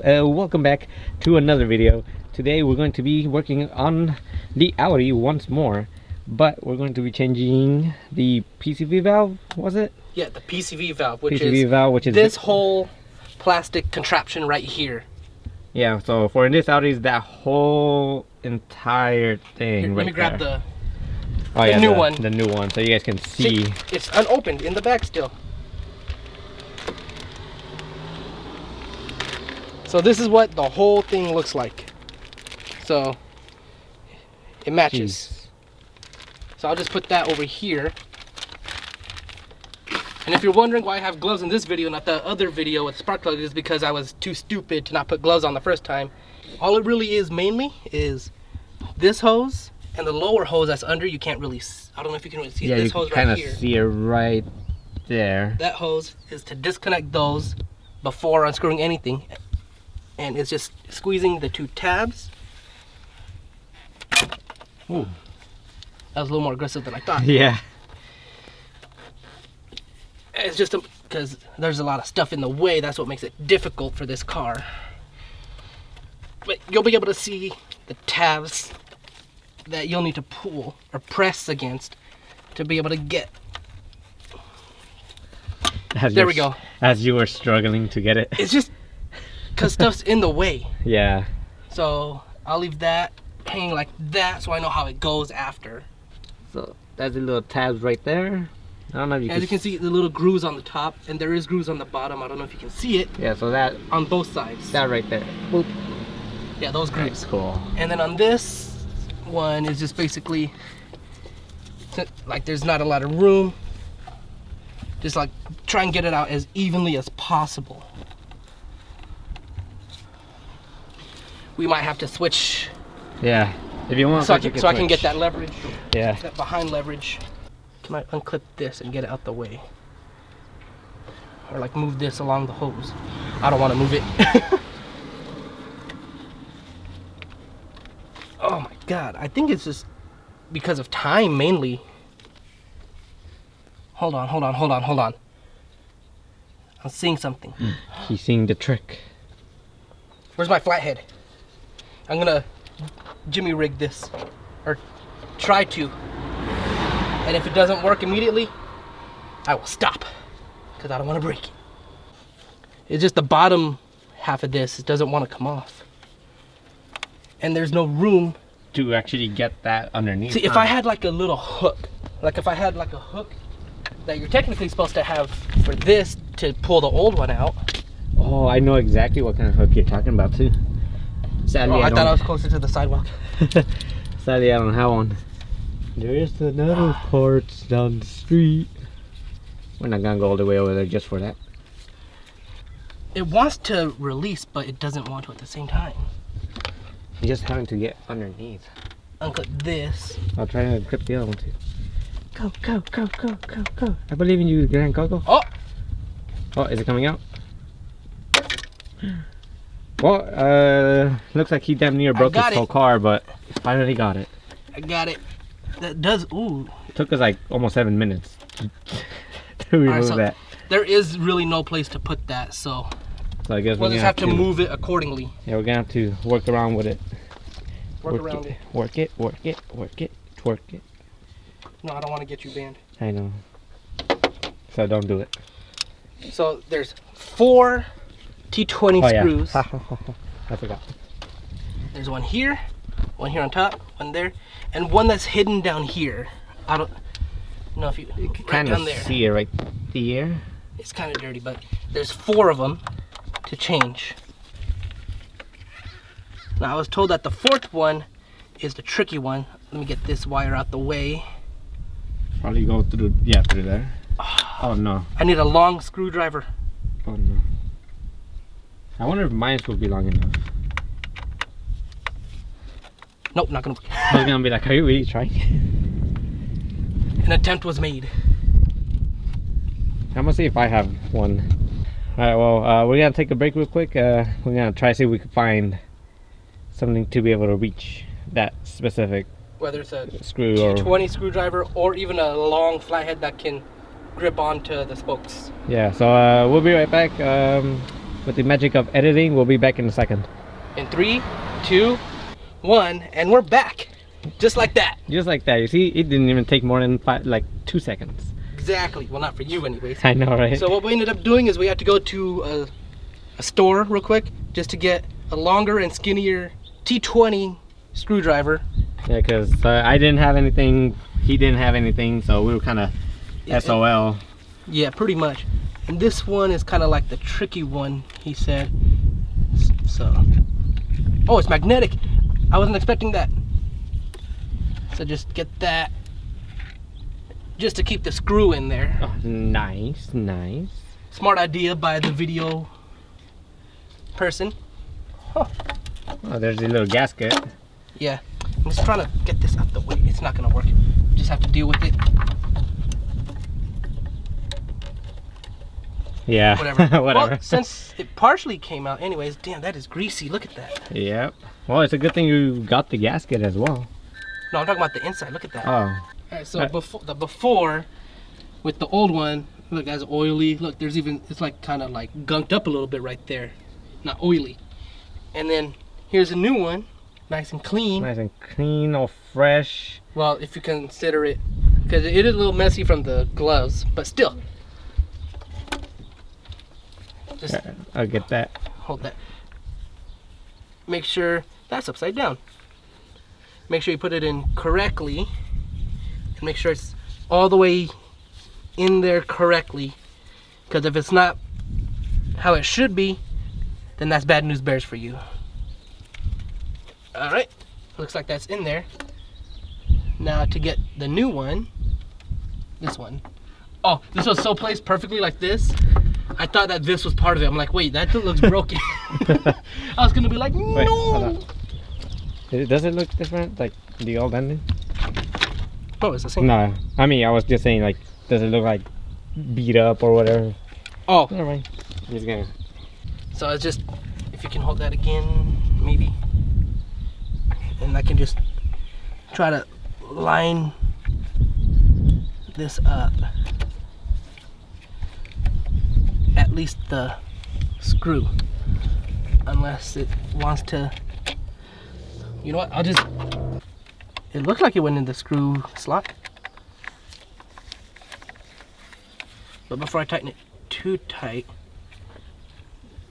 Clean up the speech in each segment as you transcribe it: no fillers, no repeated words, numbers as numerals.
welcome back to another video. Today we're going to be working on the Audi once more, but we're going to be changing the PCV valve, was it? Yeah, the PCV valve, which is this whole plastic contraption right here. Yeah, so for this Audi is that whole entire thing. Here, right let me grab there. the new one. The new one, so you guys can see. It's unopened in the back still. So this is what the whole thing looks like. So it matches. Jeez. So I'll just put that over here. And if you're wondering why I have gloves in this video, not the other video with spark plugs, is because I was too stupid to not put gloves on the first time. All it really is mainly is this hose and the lower hose that's under. You can't really, I don't know if you can really see this hose right here. Yeah, you kind of see it right there. That hose is to disconnect those before unscrewing anything. And it's just squeezing the two tabs. Ooh, that was a little more aggressive than I thought. Yeah. It's just because there's a lot of stuff in the way. That's what makes it difficult for this car. But you'll be able to see the tabs that you'll need to pull or press against to be able to get. There we go. As you were struggling to get it. It's just because stuff's in the way. Yeah. So I'll leave that hanging like that so I know how it goes after. So that's the little tabs right there. I don't know if you As you can see, the little grooves on the top, and there is grooves on the bottom. I don't know if you can see it. Yeah, so that on both sides. That right there. Boop. Yeah, those grooves. That's cool. And then on this one is just basically like there's not a lot of room. Just like try and get it out as evenly as possible. We might have to switch. Yeah, if you want. So I can get that leverage. Yeah. That behind leverage. Can I unclip this and get it out the way? Or like move this along the hose. I don't want to move it. Oh my god, I think it's just because of time mainly. Hold on. I'm seeing something. He's seeing the trick. Where's my flathead? I'm gonna jimmy rig this, or try to. And if it doesn't work immediately, I will stop, because I don't want to break it. It's just the bottom half of this, it doesn't want to come off. And there's no room to actually get that underneath. See, if I had like a little hook, like if I had like a hook that you're technically supposed to have for this to pull the old one out. Oh, I know exactly what kind of hook you're talking about too. Sadly, I thought I was closer to the sidewalk. Sadly, I don't have one. There's another parts down the street. We're not gonna go all the way over there just for that. It wants to release, but it doesn't want to at the same time. You're just having to get underneath. Unclip this. I'll try to grip the other one too. Go. I believe in you, Grand Coco. Oh! Oh, is it coming out? Well, looks like he damn near broke his whole car, but he finally got it. I got it. That does, ooh. It took us like almost 7 minutes to remove that. There is really no place to put that, so I guess we'll just have to move it accordingly. Yeah, we're gonna have to work around with it. Work around it. Work it. No, I don't want to get you banned. I know. So don't do it. So there's 4 T20 screws. Yeah. I forgot. There's one here on top, one there, and one that's hidden down here. I don't know if you kind of see it right there. It's kind of dirty, but there's 4 of them to change. Now I was told that the 4th one is the tricky one. Let me get this wire out the way. Probably go through, through there. Oh no. I need a long screwdriver. Oh no. I wonder if mine will be long enough. Nope, not gonna work. I was gonna be like, are you really trying? An attempt was made. I'm gonna see if I have one. Alright, well, we're gonna take a break real quick. We're gonna try to see if we can find something to be able to reach that specific whether it's a screw T20 screwdriver or even a long flathead that can grip onto the spokes. Yeah, so we'll be right back. with the magic of editing. We'll be back in a second. In 3, 2, 1, and we're back. Just like that. Just like that. You see, it didn't even take more than 2 seconds. Exactly. Well, not for you anyways. I know, right? So what we ended up doing is we had to go to a store real quick just to get a longer and skinnier T20 screwdriver. Yeah, because I didn't have anything, he didn't have anything, so we were kind of SOL. Yeah, pretty much. And this one is kind of like the tricky one, he said. So, oh, it's magnetic. I wasn't expecting that. So just get that, just to keep the screw in there. Oh, nice, nice. Smart idea by the video person. Huh. Oh, there's a little gasket. Yeah, I'm just trying to get this out the way. It's not gonna work. Just have to deal with it. Yeah, Whatever. whatever. Well, since it partially came out anyways, damn, that is greasy. Look at that. Yep. Well, it's a good thing you got the gasket as well. No, I'm talking about the inside. Look at that. Oh. Alright, so before with the old one, look, that's oily. Look, there's even, it's like kind of like gunked up a little bit right there. Not oily. And then here's a new one, nice and clean. Nice and clean, all fresh. Well, if you consider it, because it is a little messy from the gloves, but still. Just I'll get that. hold that. Make sure that's upside down. Make sure you put it in correctly. And make sure it's all the way in there correctly. Because if it's not how it should be, then that's bad news bears for you. Alright, looks like that's in there. Now to get the new one, this one. Oh, this was so placed perfectly like this. I thought that this was part of it. I'm like, wait, that looks broken. I was gonna be like, no. Wait, hold on. Does it look different, like the old ending? Oh, it's the same. No, I mean, I was just saying, like, does it look like beat up or whatever? Oh, Never mind. He's gonna. so it's just, if you can hold that again, maybe. And I can just try to line this up. At least the screw. Unless it wants to, you know what, I'll just, it looked like it went in the screw slot. But before I tighten it too tight,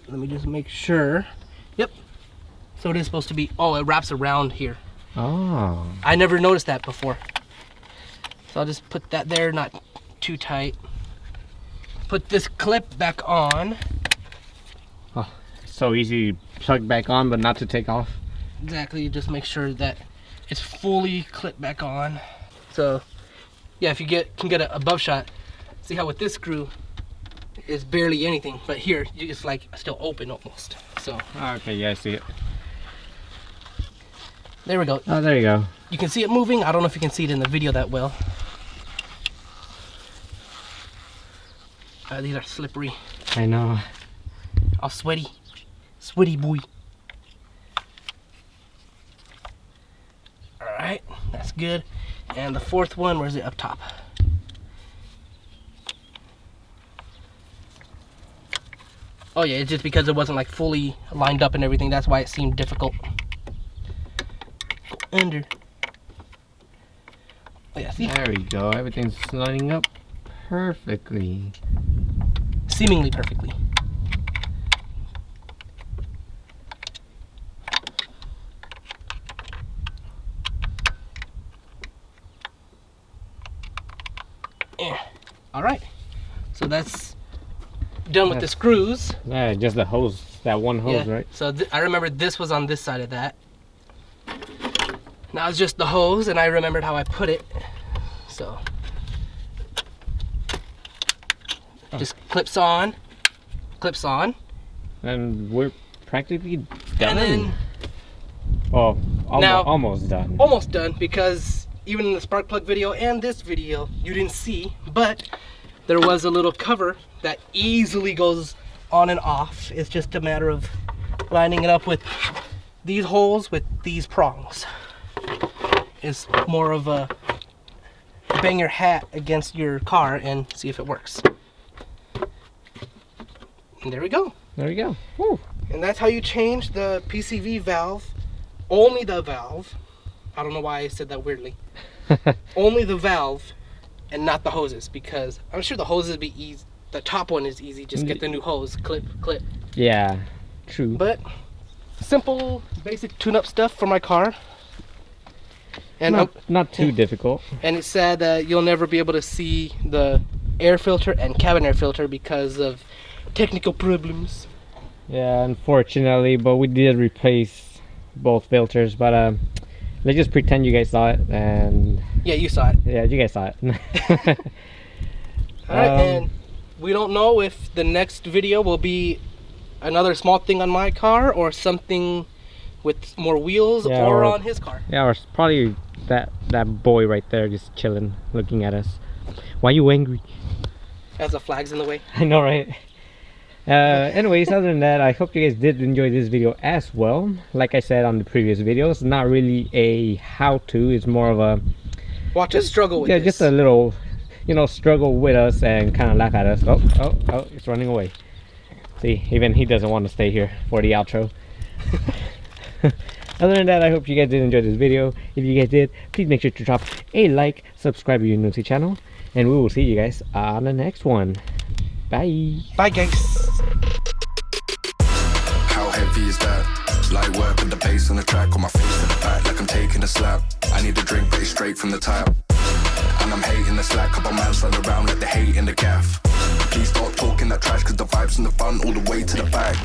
let me just make sure. Yep. So it is supposed to be, oh, it wraps around here. Oh. I never noticed that before. So I'll just put that there, not too tight. Put this clip back on. Oh, so easy to plug back on, but not to take off. Exactly, just make sure that it's fully clipped back on. So, yeah, if you can get an above shot, see how with this screw, it's barely anything, but here, it's like still open almost. So. Okay, yeah, I see it. There we go. Oh, there you go. You can see it moving. I don't know if you can see it in the video that well. These are slippery. I know. All sweaty. Sweaty boy. Alright, that's good. And the fourth one, where's it? Up top. Oh yeah, it's just because it wasn't like fully lined up and everything. That's why it seemed difficult. Go under. Oh yeah, see? There we go. Everything's lining up perfectly. Seemingly perfectly. Yeah. All right. So that's done with the screws. Yeah, just the hose. That one hose, Yeah. right? So I remember this was on this side of that. Now it's just the hose, and I remembered how I put it. So just clips on, And we're practically done. and then Oh, Now- almost done. almost done, because even in the spark plug video and this video you didn't see, but there was a little cover that easily goes on and off. It's just a matter of lining it up with these holes with these prongs. It's more of a bang your hat against your car and see if it works. And there we go. There we go. Woo. And that's how you change the PCV valve. Only the valve. I don't know why I said that weirdly. Only the valve and not the hoses, because I'm sure the hoses would be easy. The top one is easy. Just get the new hose, clip. Yeah, true. But simple, basic tune-up stuff for my car. And not too difficult. And it's sad that you'll never be able to see the air filter and cabin air filter because of technical problems. Yeah, unfortunately, but we did replace both filters. But let's just pretend you guys saw it, and yeah, you saw it. Yeah, you guys saw it. All right, and we don't know if the next video will be another small thing on my car or something with more wheels, or on his car. Yeah, or it's probably that boy right there just chilling, looking at us. Why are you angry? As the flag's in the way. I know, right? Anyways, other than that, I hope you guys did enjoy this video as well. Like I said on the previous videos, it's not really a how-to, it's more of a watch us struggle with this. Just a little, struggle with us and kind of laugh at us. Oh, it's running away. See, even he doesn't want to stay here for the outro. Other than that, I hope you guys did enjoy this video. If you guys did, please make sure to drop a like, subscribe if you're new to the channel, and we will see you guys on the next one. Bye. Bye, guys. How heavy is that? Light work with the bass on the track, on my face to the back like I'm taking a slap. I need a drink, but it's straight from the tap. And I'm hating the slack, couple miles run around like the hate in the gaff. Please stop talking that trash, cause the vibes in the front all the way to the back.